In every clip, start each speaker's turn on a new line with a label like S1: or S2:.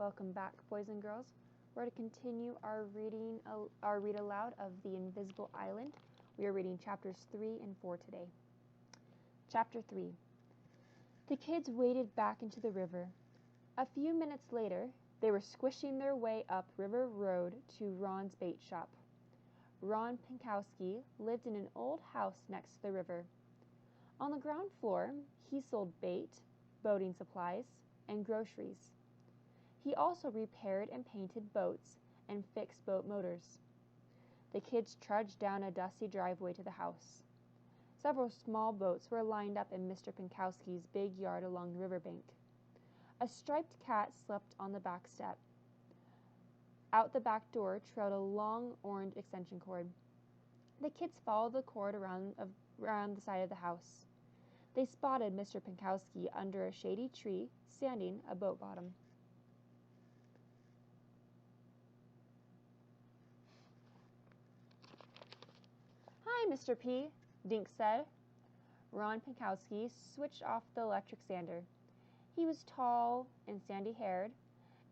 S1: Welcome back, boys and girls. We're to continue our read aloud of The Invisible Island. We are reading chapters 3 and 4 today. Chapter 3. The kids waded back into the river. A few minutes later, they were squishing their way up River Road to Ron's bait shop. Ron Pinkowski lived in an old house next to the river. On the ground floor, he sold bait, boating supplies, and groceries. He also repaired and painted boats and fixed boat motors. The kids trudged down a dusty driveway to the house. Several small boats were lined up in Mr. Pinkowski's big yard along the riverbank. A striped cat slept on the back step. Out the back door trailed a long orange extension cord. The kids followed the cord around the side of the house. They spotted Mr. Pinkowski under a shady tree, standing a boat bottom. "Hi, Mr. P," Dink said. Ron Pinkowski switched off the electric sander. He was tall and sandy-haired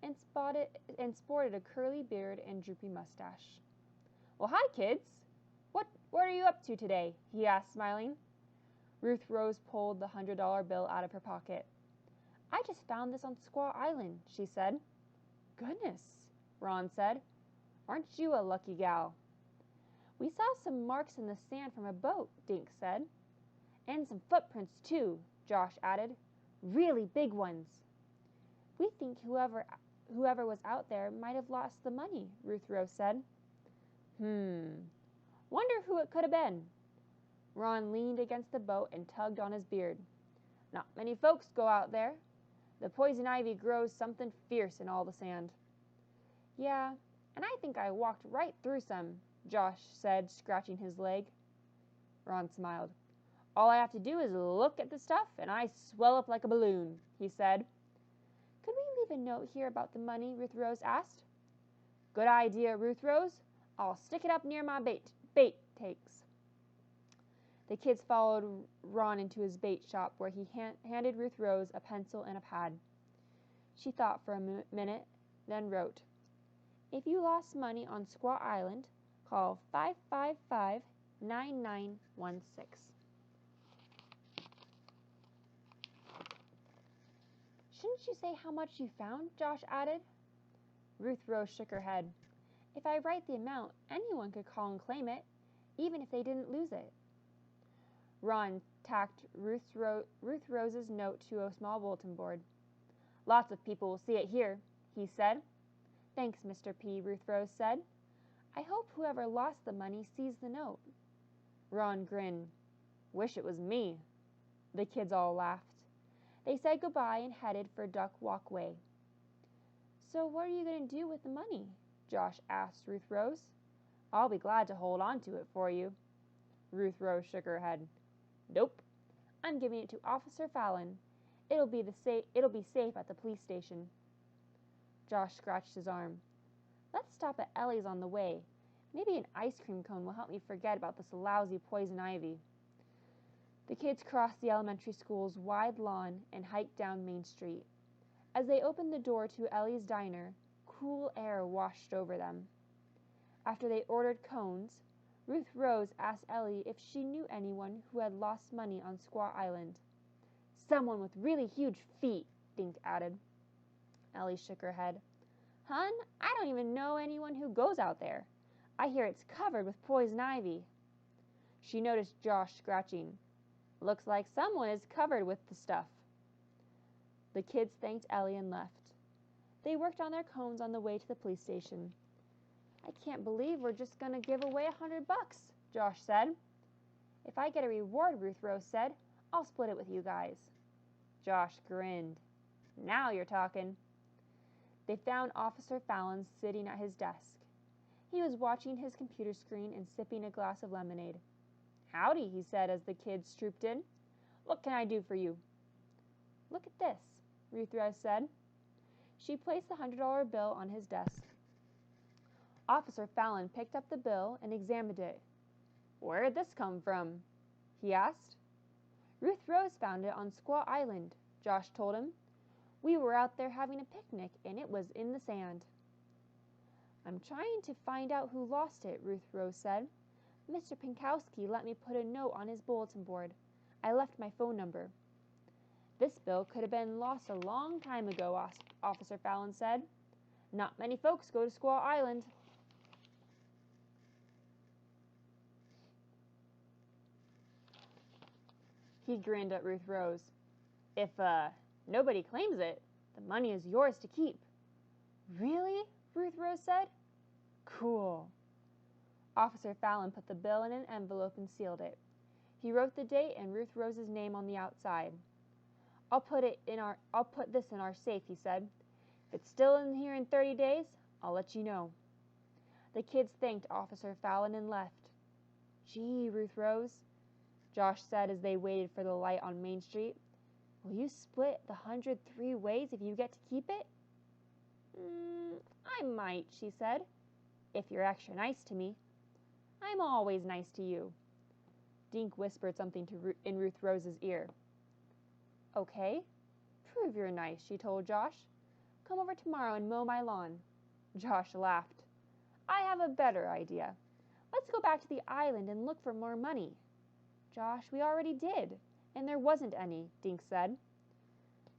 S1: and sported a curly beard and droopy mustache. "Well, hi, kids. What are you up to today?" he asked, smiling. Ruth Rose pulled the $100 bill out of her pocket. "I just found this on Squaw Island," she said. "Goodness," Ron said. "Aren't you a lucky gal?" "We saw some marks in the sand from a boat," Dink said. "And some footprints, too," Josh added. "Really big ones." "We think whoever was out there might have lost the money," Ruth Rose said. Wonder who it could have been." Ron leaned against the boat and tugged on his beard. "Not many folks go out there. The poison ivy grows something fierce in all the sand." "Yeah, and I think I walked right through some," Josh said, scratching his leg. Ron smiled. "All I have to do is look at the stuff, and I swell up like a balloon," he said. "Could we leave a note here about the money?" Ruth Rose asked. "Good idea, Ruth Rose. I'll stick it up near my bait takes." The kids followed Ron into his bait shop, where he handed Ruth Rose a pencil and a pad. She thought for a minute, then wrote, "If you lost money on Squaw Island, call 555-9916. "Shouldn't you say how much you found?" Josh added. Ruth Rose shook her head. "If I write the amount, anyone could call and claim it, even if they didn't lose it." Ron tacked Ruth Rose's note to a small bulletin board. "Lots of people will see it here," he said. "Thanks, Mr. P," Ruth Rose said. "I hope whoever lost the money sees the note." Ron grinned. "Wish it was me." The kids all laughed. They said goodbye and headed for Duck Walk Way. "So what are you going to do with the money?" Josh asked Ruth Rose. "I'll be glad to hold on to it for you." Ruth Rose shook her head. "Nope. I'm giving it to Officer Fallon. It'll be safe at the police station." Josh scratched his arm. "Let's stop at Ellie's on the way. Maybe an ice cream cone will help me forget about this lousy poison ivy." The kids crossed the elementary school's wide lawn and hiked down Main Street. As they opened the door to Ellie's diner, cool air washed over them. After they ordered cones, Ruth Rose asked Ellie if she knew anyone who had lost money on Squaw Island. "Someone with really huge feet," Dink added. Ellie shook her head. "Hun, I don't even know anyone who goes out there. I hear it's covered with poison ivy." She noticed Josh scratching. "Looks like someone is covered with the stuff." The kids thanked Ellie and left. They worked on their cones on the way to the police station. "I can't believe we're just going to give away $100, Josh said. "If I get a reward," Ruth Rose said, "I'll split it with you guys." Josh grinned. "Now you're talking." They found Officer Fallon sitting at his desk. He was watching his computer screen and sipping a glass of lemonade. "Howdy," he said as the kids trooped in. "What can I do for you?" "Look at this," Ruth Rose said. She placed the $100 bill on his desk. Officer Fallon picked up the bill and examined it. "Where'd this come from?" he asked. "Ruth Rose found it on Squaw Island," Josh told him. We were out there having a picnic, and it was in the sand." "I'm trying to find out who lost it," Ruth Rose said. "Mr. Pinkowski let me put a note on his bulletin board. I left my phone number." "This bill could have been lost a long time ago," Officer Fallon said. "Not many folks go to Squaw Island." He grinned at Ruth Rose. "If, nobody claims it, the money is yours to keep." "Really?" Ruth Rose said. "Cool." Officer Fallon put the bill in an envelope and sealed it. He wrote the date and Ruth Rose's name on the outside. I'll put this in our safe," he said. "If it's still in here in 30 days, I'll let you know." The kids thanked Officer Fallon and left. "Gee, Ruth Rose," Josh said as they waited for the light on Main Street, "will you split the 100 3 ways if you get to keep it?" "I might," she said, "if you're extra nice to me." "I'm always nice to you." Dink whispered something in Ruth Rose's ear. "Okay, prove you're nice," she told Josh. "Come over tomorrow and mow my lawn." Josh laughed. "I have a better idea. Let's go back to the island and look for more money." "Josh, we already did, and there wasn't any," Dink said.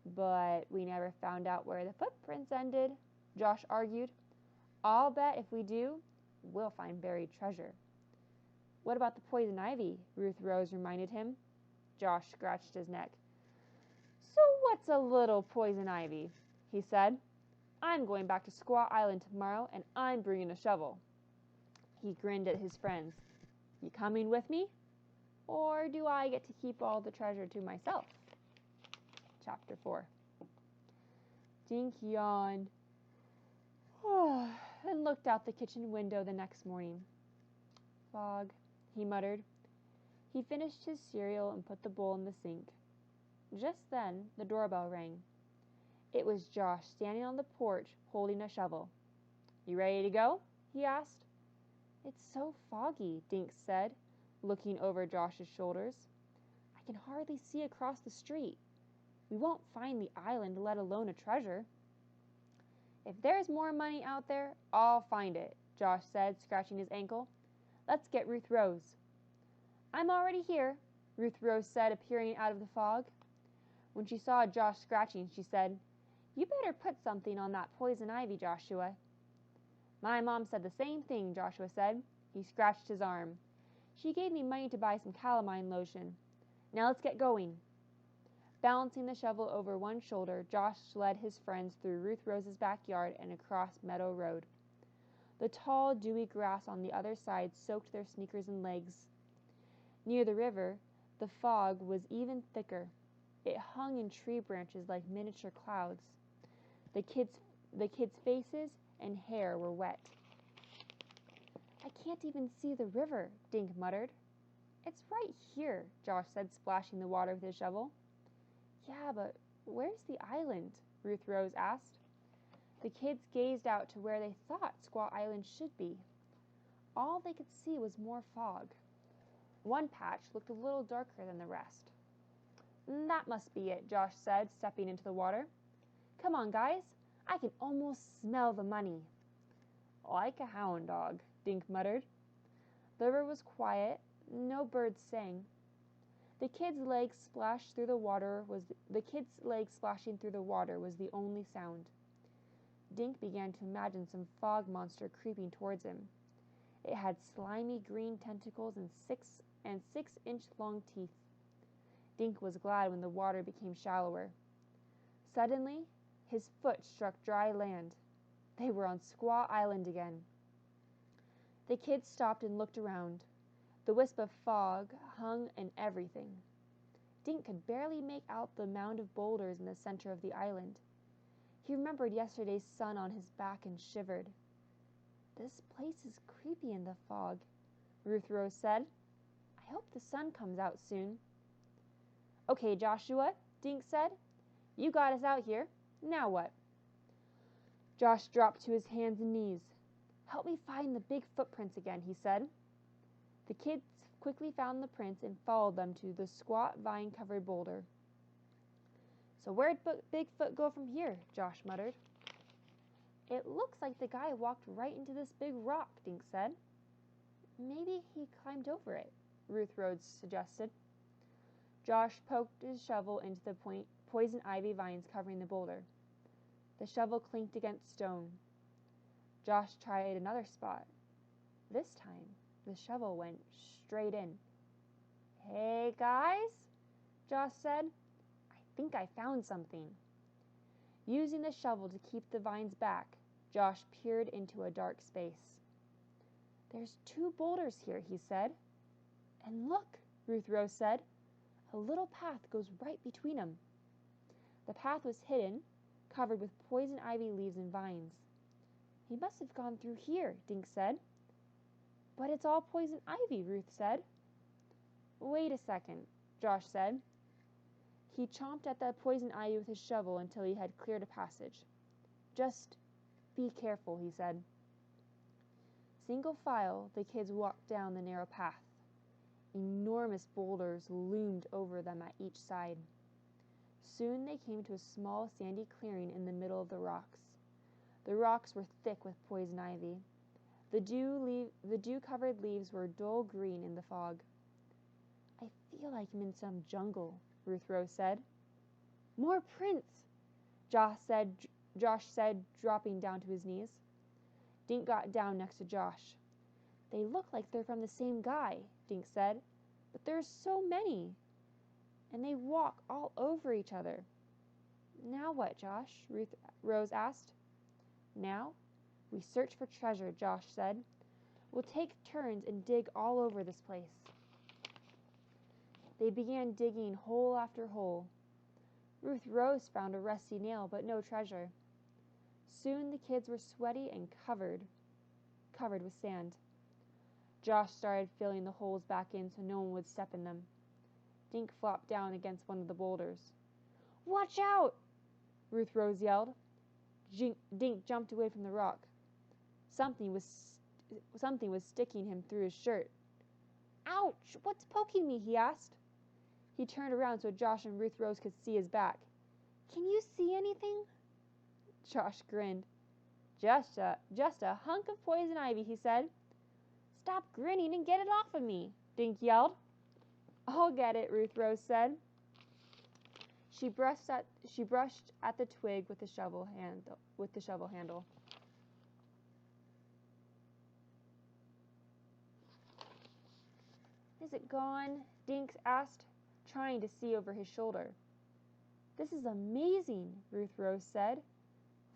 S1: "But we never found out where the footprints ended," Josh argued. "I'll bet if we do, we'll find buried treasure." "What about the poison ivy?" Ruth Rose reminded him. Josh scratched his neck. "So what's a little poison ivy?" he said. "I'm going back to Squaw Island tomorrow, and I'm bringing a shovel." He grinned at his friends. "You coming with me? Or do I get to keep all the treasure to myself?" Chapter 4. Dink yawned and looked out the kitchen window the next morning. "Fog," he muttered. He finished his cereal and put the bowl in the sink. Just then, the doorbell rang. It was Josh standing on the porch holding a shovel. "You ready to go?" he asked. "It's so foggy," Dink said, looking over Josh's shoulders. "I can hardly see across the street. We won't find the island, let alone a treasure." "If there's more money out there, I'll find it," Josh said, scratching his ankle. "Let's get Ruth Rose." "I'm already here," Ruth Rose said, appearing out of the fog. When she saw Josh scratching, she said, "You better put something on that poison ivy, Joshua." "My mom said the same thing," Joshua said. He scratched his arm. "She gave me money to buy some calamine lotion. Now let's get going." Balancing the shovel over one shoulder, Josh led his friends through Ruth Rose's backyard and across Meadow Road. The tall, dewy grass on the other side soaked their sneakers and legs. Near the river, the fog was even thicker. It hung in tree branches like miniature clouds. The kids' faces and hair were wet. "I can't even see the river," Dink muttered. "It's right here," Josh said, splashing the water with his shovel. "Yeah, but where's the island?" Ruth Rose asked. The kids gazed out to where they thought Squaw Island should be. All they could see was more fog. One patch looked a little darker than the rest. "That must be it," Josh said, stepping into the water. "Come on, guys. I can almost smell the money." "Like a hound dog," Dink muttered. The river was quiet. No birds sang. The kids' legs splashing through the water was the only sound. Dink began to imagine some fog monster creeping towards him. It had slimy green tentacles and 6-inch long teeth. Dink was glad when the water became shallower. Suddenly, his foot struck dry land. They were on Squaw Island again. The kids stopped and looked around. The wisp of fog hung in everything. Dink could barely make out the mound of boulders in the center of the island. He remembered yesterday's sun on his back and shivered. "This place is creepy in the fog," Ruth Rose said. "I hope the sun comes out soon." "Okay, Joshua," Dink said. "You got us out here. Now what?" Josh dropped to his hands and knees. "Help me find the big footprints again," he said. The kids quickly found the prints and followed them to the squat vine-covered boulder. So where'd Bigfoot go from here? Josh muttered. It looks like the guy walked right into this big rock, Dink said. Maybe he climbed over it, Ruth Rhodes suggested. Josh poked his shovel into the poison ivy vines covering the boulder. The shovel clinked against stone. Josh tried another spot. This time, the shovel went straight in. Hey, guys, Josh said. I think I found something. Using the shovel to keep the vines back, Josh peered into a dark space. There's 2 boulders here, he said. And look, Ruth Rose said. A little path goes right between them. The path was hidden, covered with poison ivy leaves and vines. He must have gone through here, Dink said. But it's all poison ivy, Ruth said. Wait a second, Josh said. He chomped at the poison ivy with his shovel until he had cleared a passage. Just be careful, he said. Single file, the kids walked down the narrow path. Enormous boulders loomed over them at each side. Soon they came to a small sandy clearing in the middle of the rocks. The rocks were thick with poison ivy. The dew-covered leaves were dull green in the fog. I feel like I'm in some jungle, Ruth Rose said. More prints, Josh said, dropping down to his knees. Dink got down next to Josh. They look like they're from the same guy, Dink said, but there's so many. And they walk all over each other. Now what, Josh? Ruth Rose asked. Now, we search for treasure, Josh said. We'll take turns and dig all over this place. They began digging hole after hole. Ruth Rose found a rusty nail, but no treasure. Soon the kids were sweaty and covered with sand. Josh started filling the holes back in so no one would step in them. Dink flopped down against one of the boulders. Watch out! Ruth Rose yelled. Dink jumped away from the rock. Something was sticking him through his shirt. Ouch! What's poking me? He asked. He turned around so Josh and Ruth Rose could see his back. Can you see anything? Josh grinned. Just a hunk of poison ivy, he said. Stop grinning and get it off of me, Dink yelled. I'll get it, Ruth Rose said. She brushed at the twig with the shovel handle. Is it gone? Dink asked, trying to see over his shoulder. This is amazing, Ruth Rose said.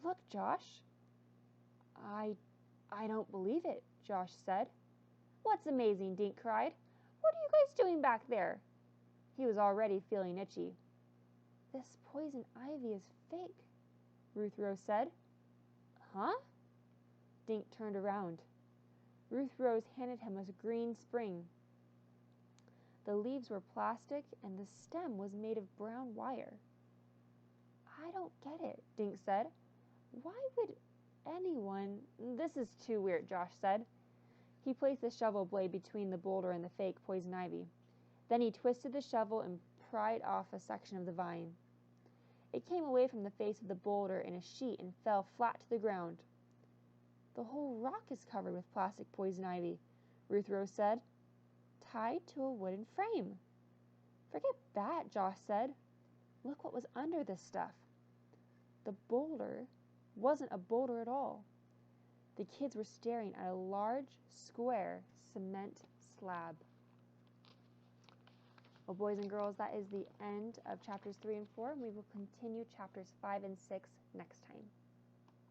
S1: Look, Josh. I don't believe it, Josh said. What's amazing? Dink cried. What are you guys doing back there? He was already feeling itchy. This poison ivy is fake, Ruth Rose said. Huh? Dink turned around. Ruth Rose handed him a green spring. The leaves were plastic and the stem was made of brown wire. I don't get it, Dink said. Why would anyone... This is too weird, Josh said. He placed the shovel blade between the boulder and the fake poison ivy. Then he twisted the shovel and pried off a section of the vine. It came away from the face of the boulder in a sheet and fell flat to the ground. The whole rock is covered with plastic poison ivy, Ruth Rose said, tied to a wooden frame. Forget that, Josh said. Look what was under this stuff. The boulder wasn't a boulder at all. The kids were staring at a large, square cement slab. Well, boys and girls, that is the end of chapters 3 and 4. We will continue chapters 5 and 6 next time.